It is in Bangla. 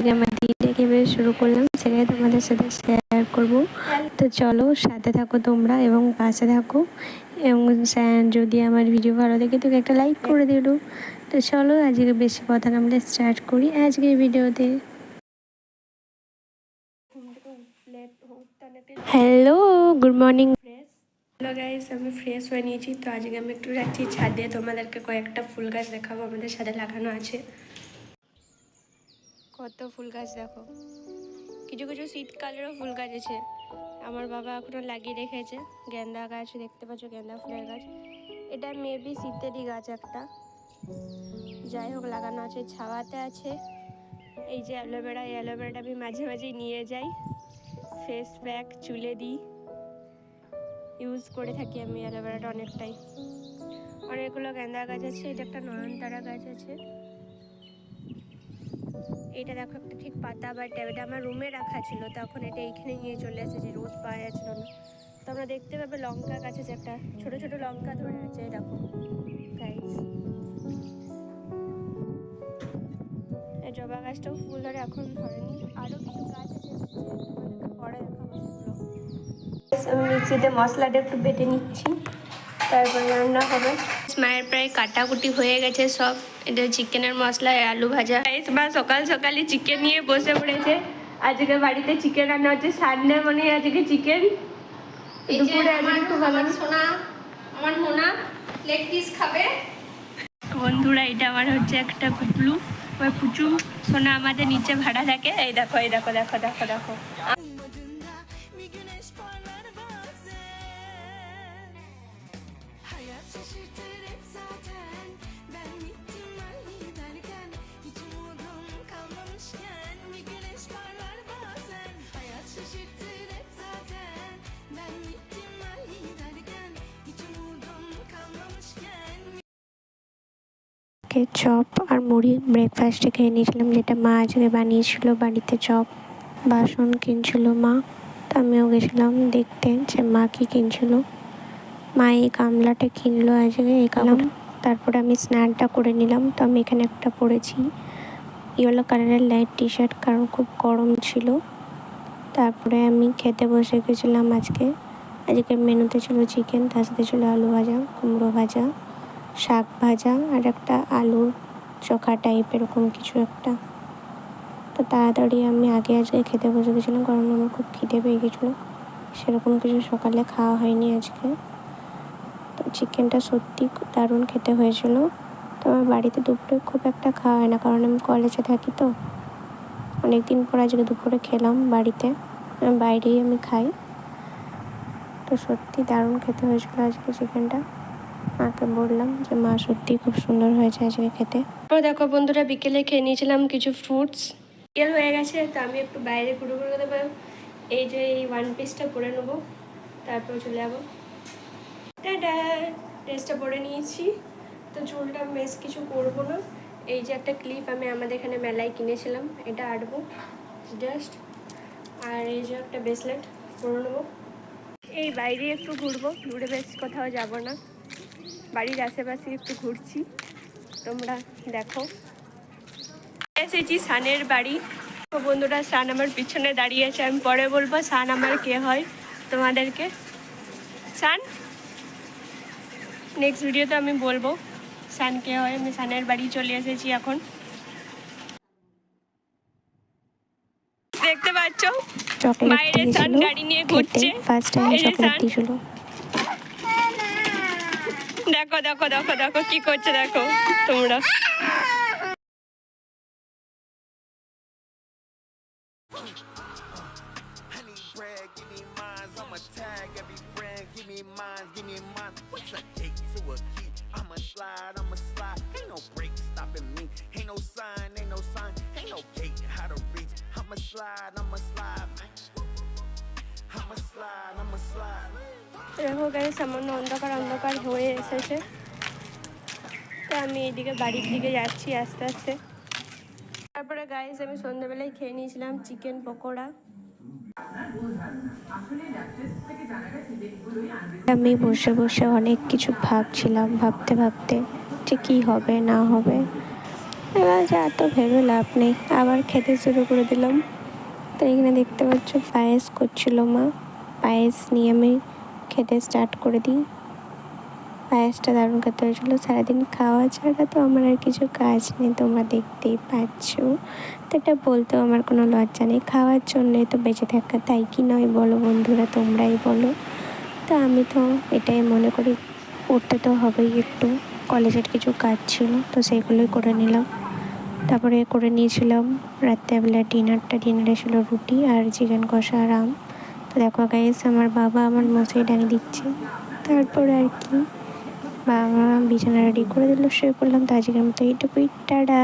আজকে আমার দিনটা কীভাবে শুরু করলাম সেটাই তোমাদের সাথে শেয়ার করব। তো চলো সাথে থাকো তোমরা এবং পাশে থাকো, এবং যদি আমার ভিডিও ভালো লাগে তো একটা লাইক করে দিও। তো চলো আজকে বেশি কথা না আমরা স্টার্ট করি আজকের ভিডিওতে। Hello, good morning. Hello guys, আমি ফ্রেশ হয়ে নিয়েছি। তো আজকে আমি একটু যাচ্ছি ছাদে, তোমাদেরকে কয়েকটা ফুল গাছ দেখাবো আমাদের ছাদে লাগানো আছে। কত ফুল গাছ দেখো, কিছু কিছু শীতকালেরও ফুল গাছ আছে। আমার বাবা এখনো লাগিয়ে রেখেছে গেন্দা গাছ, দেখতে পাচ্ছ গেন্দা ফুলের গাছ। এটা মেবি শীতেরই গাছ একটা, যাই হোক লাগানো আছে, ছাওয়াতে আছে। এই যে অ্যালোভেরা, এই অ্যালোভেরাটা আমি মাঝে মাঝেই নিয়ে যাই, ফেস প্যাক চুলে দিই, ইউজ করে থাকি আমি অ্যালোভেরাটা অনেকটাই। অনেকগুলো গেন্দা গাছ আছে, এটা একটা নয়নতারা গাছ আছে। এটা দেখো একটা ঠিক পাতা বা ট্যাবটা আমার রুমে রাখা ছিল, তখন এটা এইখানে নিয়ে চলে এসেছে, রোদ পাওয়া যাচ্ছিল না। তো আমরা দেখতে পাবে লঙ্কা গাছ আছে, একটা ছোট ছোট লঙ্কা ধরে আছে দেখো গাইস। জবা গাছটাও ফুল ধরে, এখন ধরেনি। আরও কিছু গাছ আছে তোমাদেরকে পরে দেখাবো সেগুলো। আমি মিক্সিতে মশলাটা একটু বেটে নিচ্ছি, তারপরে রান্না হবে। মায়ের প্রায় কাটাকুটি হয়ে গেছে সব। এটা চিকেনের মশলা, আলু ভাজা। মা সকাল সকালই চিকেন নিয়ে বসে পড়েছে। আজকে বাড়িতে চিকেন রান্না হচ্ছে, সানডে মানে আজকে চিকেন। দুপুরে আজকে খুব ভালো সোনা, আমার মোনা লেগ পিস খাবে। বন্ধুরা এটা আমার হচ্ছে একটা কুকলু, ওই পুচু সোনা আমাদের নিচে ভাড়া থাকে। এই দেখো এই দেখো দেখো দেখো দেখো। চপ আর মুড়ি ব্রেকফাস্টে খেয়ে নিয়েছিলাম, যেটা মা আজকে বানিয়েছিল বাড়িতে। চপ বাসন কিনছিল মা, তো আমিও গেছিলাম দেখতে যে মা কি কিনছিল। মা এই গামলাটা কিনলো আজকে, এই গামলা। তারপরে আমি স্নানটা করে নিলাম। তো আমি এখানে একটা পরেছি ইয়েলো কালারের লাইট টি শার্ট, কারণ খুব গরম ছিল। তারপরে আমি খেতে বসে গেছিলাম। আজকের মেনুতে ছিল চিকেন, তার সাথে ছিল আলু ভাজা, কুমড়ো ভাজা, শাক ভাজা আর একটা আলুর চোখা টাইপ এরকম কিছু একটা। তো তাড়াতাড়ি আমি আজকে খেতে বসে গেছিলাম, কারণ আমার খুব খিদে পেয়ে গেছিলো। সেরকম কিছু সকালে খাওয়া হয়নি আজকে। তো চিকেনটা সত্যি দারুণ খেতে হয়েছিল। তো আমার বাড়িতে দুপুরে খুব একটা খাওয়া হয় না, কারণ আমি কলেজে থাকি। তো অনেক দিন পর আজকে দুপুরে খেলাম বাড়িতে, বাইরেই আমি খাই। তো সত্যি দারুণ খেতে হয়েছিল আজকে চিকেনটা। মাকে বললাম যে মা সত্যি খুব সুন্দর হয়েছে আজকে খেতে। তো দেখো বন্ধুরা, বিকেলে খেয়ে নিয়েছিলাম কিছু ফ্রুটস। বিকেল হয়ে গেছে, তো আমি একটু বাইরে ঘুরে ঘুরে দেবো। এই যে এই ওয়ান পিসটা পরে নেবো, তারপর চলে যাবো। ড্রেসটা পরে নিয়েছি, তো চুলটা বেশ কিছু করবো না। এই যে একটা ক্লিপ আমি আমাদের এখানে মেলায় কিনেছিলাম, এটা আঁটবো জাস্ট। আর এই যে একটা ব্রেসলেট পরে নেবো। এই বাইরে একটু ঘুরবো, দূরে বেশ কোথাও যাব না, বাড়ির আশেপাশে একটু ঘুরছি, তোমরা দেখো। এসেছি সানের বাড়ি। তো বন্ধুরা, সান আমার পিছনে দাঁড়িয়ে আছে, আমি পরে বলবো সান আমার কে হয় তোমাদেরকে। সান নেক্সট ভিডিওতে আমি বলবো সান কে হয়। আমি সানের বাড়ি চলে এসেছি এখন, দেখতে পাচ্ছ বাইরে সান গাড়ি নিয়ে ঘুরছে। এই যে সান, দেখো দেখো দেখো দেখো কি করছে দেখো তোমরা। দেখো গাইস, সামান্য অন্ধকার অন্ধকার হয়ে এসেছে। তো আমি এইদিকে বাড়ির দিকে যাচ্ছি আস্তে আস্তে। তারপরে গাইস আমি সন্ধ্যাবেলায় খেয়ে নিয়েছিলাম চিকেন পকোড়া। আমি বসে বসে অনেক কিছু ভাবছিলাম, ভাবতে ভাবতে যে কী হবে না হবে। এবার যা তো ভেবে লাভ নেই, আবার খেতে শুরু করে দিলাম। তো এখানে দেখতে পাচ্ছ পায়েস করছিল মা, পায়েস নিয়ে আমি খেতে স্টার্ট করে দিই। পায়েসটা দারুণ খেতে হয়েছিলো। সারাদিন খাওয়া ছাড়া তো আমার আর কিছু কাজ নেই, তোমরা দেখতেই পাচ্ছ। তো এটা বলতেও আমার কোনো লজ্জা নেই, খাওয়ার জন্যে তো বেঁচে থাকা, তাই কি নয় বলো বন্ধুরা, তোমরাই বলো। তো আমি তো এটাই মনে করি, উঠতে তো হবেই একটু, কলেজের কিছু কাজ ছিল তো সেগুলোই করে নিলাম। তারপরে করে নিয়েছিলাম রাত্রেবেলা ডিনারে ছিল রুটি আর চিকেন কষা আর আম। তো দেখো গাইস, আমার বাবা আমার মশাই ডাঙিয়ে দিচ্ছে। তারপরে আর কি, বাবা বিছানা রেডি করে দিল, শুয়ে পড়লাম। তো আজকের মতো এইটুকুই, টাটা।